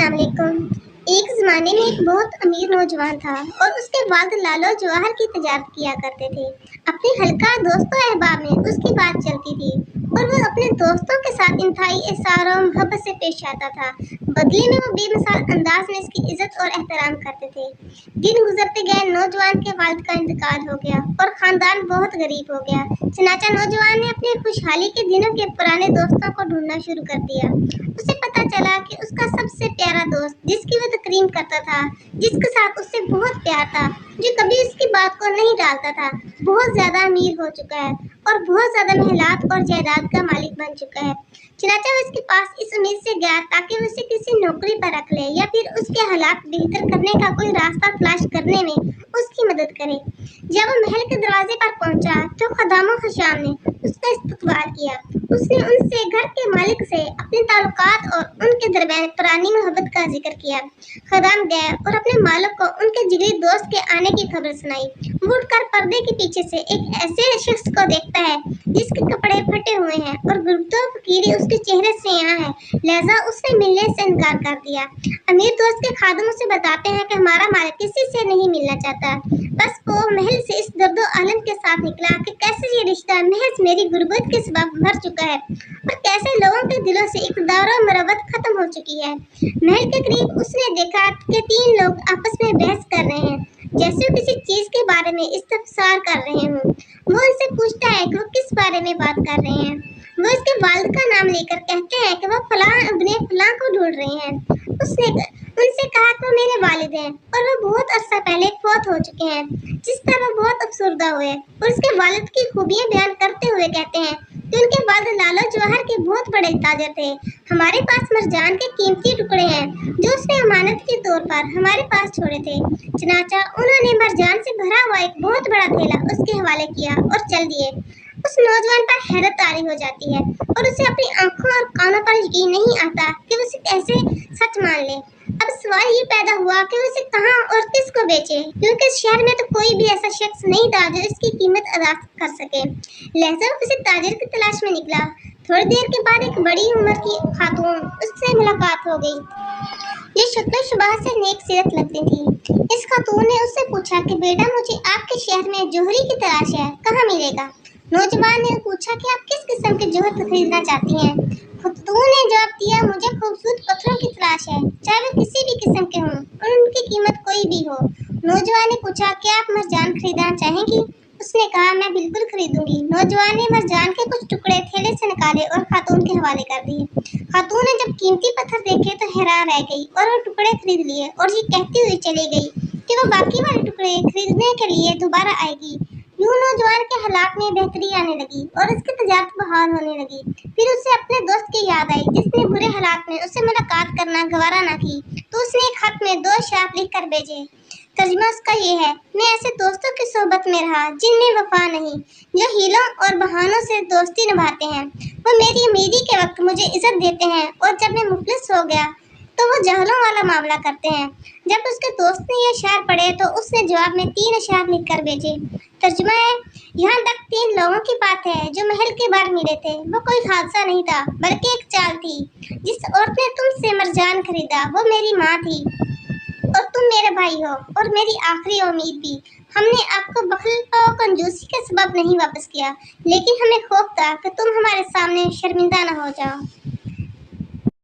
السلام علیکم۔ ایک زمانے میں ایک بہت امیر نوجوان تھا اور اس کے والد لالو جواہر کی تجارت کیا کرتے تھے۔ اپنے حلقہ دوستوں احباب میں اس کی بات چلتی تھی اور وہ اپنے دوستوں کے ساتھ انتہائی احسان و محبت سے پیش آتا تھا۔ بدلے میں وہ بے مثال انداز میں اس کی عزت اور احترام کرتے تھے۔ دن گزرتے گئے، نوجوان کے والد کا انتقال ہو گیا اور خاندان بہت غریب ہو گیا۔ چنانچہ نوجوان نے اپنے خوشحالی کے دنوں کے پرانے دوستوں کو ڈھونڈنا شروع کر دیا۔ اسے پتہ چلا کہ اس کا سب سے پیارا دوست، جس کی وہ تکریم کرتا تھا، جس کے ساتھ اس سے بہت پیار تھا، جو کبھی اس کی بات کو نہیں ٹالتا تھا، بہت زیادہ امیر ہو چکا ہے اور بہت زیادہ محلات اور جائیداد کا مالک بن چکا ہے۔ چنانچہ وہ اس کے پاس اس امید سے گیا تاکہ وہ اسے کسی نوکری پر رکھ لے یا پھر اس کے حالات بہتر کرنے کا کوئی راستہ تلاش کرنے میں اس کی مدد کرے۔ جب وہ محل کے دروازے پر پہنچا تو خدام و خشام نے اس کا استقبال کیا۔ اس نے ان سے، گھر کے مالک سے، اپنے تعلقات اور ان کے درمیان پرانی محبت کا ذکر کیا۔ خدام گئے اور اپنے مالک کو ان کے جگری دوست کے آنے کی خبر سنائی۔ وہ اٹھ کر پردے کے پیچھے سے ایک ایسے شخص کو دیکھتا ہے جس کے کپڑے پھٹے ہوئے ہیں اور غربت و فقیری اس کے چہرے سے یہاں ہے، لہذا اس نے ملنے سے انکار کر دیا۔ امیر دوست کے خادم اسے بتاتے ہیں کہ ہمارا مالک کسی سے نہیں ملنا چاہتا۔ بس وہ محل سے اس درد و عالم کے ساتھ نکلا کہ کیسے یہ رشتہ محض میری غربت کے سبب مر چکا ہے اور کیسے لوگوں کے دلوں سے اقتدار و مروت ختم ہو چکی ہے۔ محل کے قریب اس نے دیکھا کہ 3 لوگ آپس میں بحث کر رہے ہیں، جیسے وہ کسی چیز کے بارے میں استفسار کر رہے ہوں۔ وہ ان سے پوچھتا ہے کہ وہ کس بارے میں بات کر رہے ہیں۔ وہ اس کے والد کا نام لے کر کہتے ہیں کہ وہ فلاں ابن فلاں کو ڈھونڈ رہے ہیں۔ اس نے ان سے کہا کہ وہ میرے والد ہیں اور وہ بہت عرصہ پہلے فوت ہو چکے ہیں، جس پر وہ بہت افسردہ ہوئے اور اس کے والد کی خوبیاں بیان کرتے ہوئے کہتے ہیں کہ ان کے والد لالو جواہر کے بہت بڑے تاجر تھے۔ ہمارے پاس مرجان کے قیمتی ٹکڑے ہیں جو اس نے امانت کے طور پر ہمارے پاس چھوڑے تھے۔ چنانچہ انہوں نے مرجان سے بھرا ہوا ایک بہت بڑا تھیلا اس کے حوالے کیا اور چل دیے۔ اس نوجوان پر حیرت طاری ہو جاتی ہے اور اسے اپنی آنکھوں اور کانوں پر یقین نہیں آتا کہ وہ اسے کیسے سچ مان لے۔ اب سوال یہ پیدا ہوا کہ وہ اسے کہاں اور کس کو بیچے، کیونکہ شہر میں تو کوئی بھی ایسا شخص نہیں تھا جو اس کی قیمت ادا کر سکے۔ لہذا وہ کسی تاجر کی تلاش میں نکلا۔ تھوڑی دیر کے بعد ایک بڑی عمر کی خاتون اس سے ملاقات ہو گئی۔ یہ شکل و شباہ سے نیک سیرت لگتی تھی۔ اس خاتون نے اس سے پوچھا کہ بیٹا، مجھے آپ کے شہر میں جوہری کی تلاش ہے، کہاں ملے گا؟ نوجوان نے پوچھا کہ آپ کس قسم کے جوہر خریدنا چاہتی ہیں؟ خاتون نے جواب دیا، مجھے خوبصورت پتھروں کی تلاش ہے، چاہے وہ کسی بھی قسم کے ہوں اور ان کی قیمت کوئی بھی ہو۔ نوجوان نے پوچھا، کیا آپ مرجان خریدنا چاہیں گی؟ اس نے کہا، میں بالکل خریدوں گی۔ نوجوان نے مرجان کے کچھ ٹکڑے تھیلے سے نکالے اور خاتون کے حوالے کر دیے۔ خاتون نے جب قیمتی پتھر دیکھے تو حیران رہ گئی اور وہ ٹکڑے خرید لیے اور یہ کہتی ہوئی چلی گئی کہ وہ باقی والے ٹکڑے خریدنے کے لیے دوبارہ آئے گی۔ یوں نوجوان کے حالات میں بہتری آنے لگی اور اس کی تجارت بحال ہونے لگی۔ پھر اسے اپنے دوست کی یاد آئی جس نے برے حالات میں اسے ملاقات کرنا گوارا نہ کی، تو اس نے ایک خط میں 2 اشعار لکھ کر بھیجے۔ ترجمہ اس کا یہ ہے، میں ایسے دوستوں کی صحبت میں رہا جن میں وفا نہیں، جو ہیلوں اور بہانوں سے دوستی نبھاتے ہیں۔ وہ میری امیدی کے وقت مجھے عزت دیتے ہیں اور جب میں مفلس ہو گیا تو وہ جہلوں والا معاملہ کرتے ہیں۔ جب اس کے دوست نے یہ اشعار پڑھے تو اس نے جواب میں 3 اشعار لکھ کر بھیجے۔ ترجمہ ہے، یہاں تک 3 لوگوں کی بات ہے جو محل کے باہر ملے تھے۔ وہ کوئی حادثہ نہیں تھا بلکہ ایک چال تھی۔ جس عورت نے تم سے مرجان خریدا وہ میری ماں تھی اور تم میرے بھائی ہو اور میری آخری امید بھی۔ ہم نے آپ کو بخل و کنجوسی کے سبب نہیں واپس کیا، لیکن ہمیں خوف تھا کہ تم ہمارے سامنے شرمندہ نہ ہو جاؤ۔